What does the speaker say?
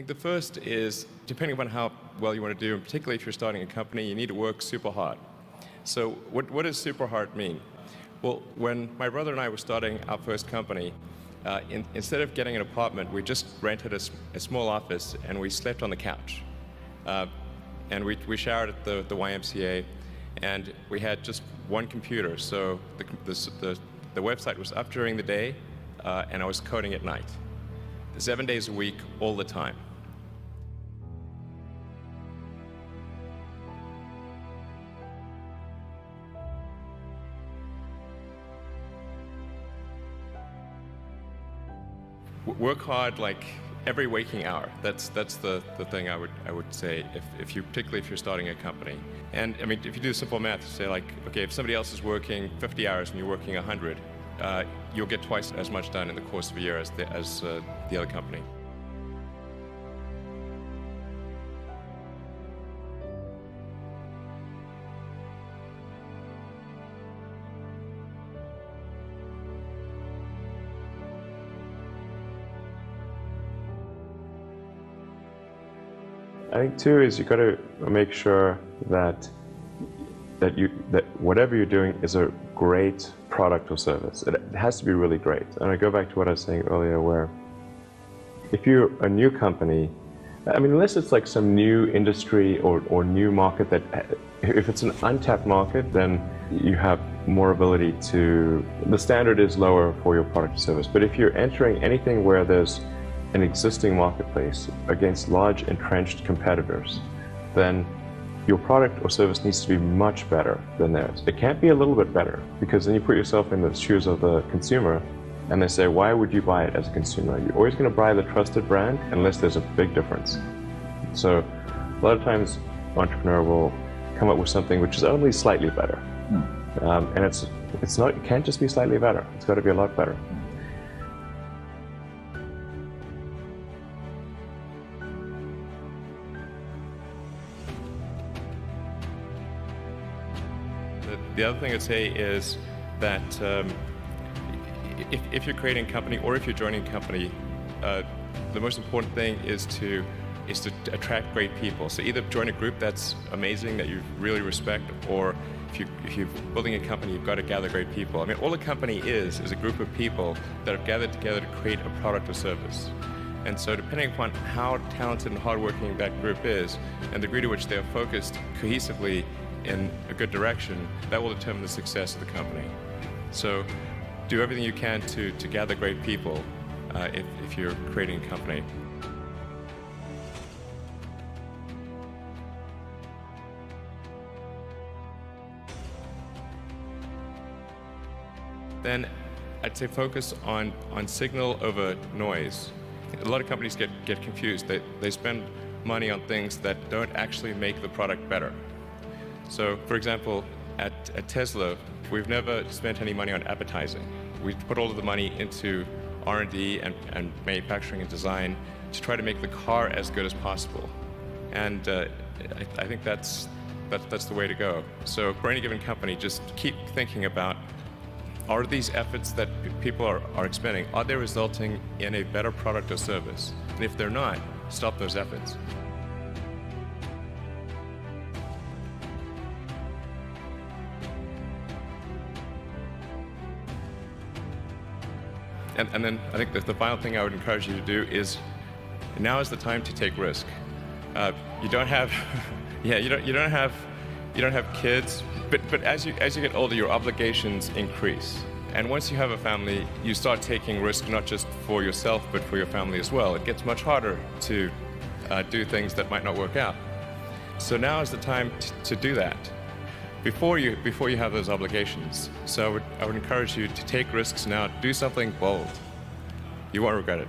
think the first is, depending on how well you want to do, and particularly if you're starting a company, you need to work super hard. So what does super hard mean? Well, when my brother and I were starting our first company, instead of getting an apartment, we just rented a small office and we slept on the couch. And we showered at the YMCA, and we had just one computer. So the website was up during the day, and I was coding at night. 7 days a week, all the time. Work hard like every waking hour. That's the thing I would say particularly if you're starting a company. And I mean, if you do simple math, say like, okay, if somebody else is working 50 hours and you're working 100, you'll get twice as much done in the course of a year as the other company. I think too is you got to make sure that whatever you're doing is a great product or service. It has to be really great. And I go back to what I was saying earlier, where if you're a new company, I mean, unless it's like some new industry or new market if it's an untapped market, then you have more ability the standard is lower for your product or service. But if you're entering anything where there's an existing marketplace against large entrenched competitors, then your product or service needs to be much better than theirs. It can't be a little bit better, because then you put yourself in the shoes of the consumer and they say, why would you buy it as a consumer? You're always going to buy the trusted brand unless there's a big difference. So a lot of times entrepreneur will come up with something which is only slightly better. And it can't just be slightly better. It's got to be a lot better. The other thing I'd say is that if you're creating a company or if you're joining a company, the most important thing is to attract great people. So either join a group that's amazing, that you really respect, or if you're building a company, you've got to gather great people. I mean, all a company is a group of people that have gathered together to create a product or service. And so depending upon how talented and hardworking that group is, and the degree to which they are focused cohesively in a good direction, that will determine the success of the company. So do everything you can to gather great people if you're creating a company. Then I'd say focus on signal over noise. A lot of companies get confused. They spend money on things that don't actually make the product better. So, for example, at Tesla, we've never spent any money on advertising. We put all of the money into R&D and manufacturing and design to try to make the car as good as possible. And I think that's the way to go. So for any given company, just keep thinking about, are these efforts that people are expending, are they resulting in a better product or service? And if they're not, stop those efforts. And then I think that the final thing I would encourage you to do is, now is the time to take risk. You don't have, you don't have kids, but as you get older, your obligations increase. And once you have a family, you start taking risk not just for yourself, but for your family as well. It gets much harder to do things that might not work out. So now is the time to do that before you have those obligations. So I would encourage you to take risks now. Do something bold. You won't regret it.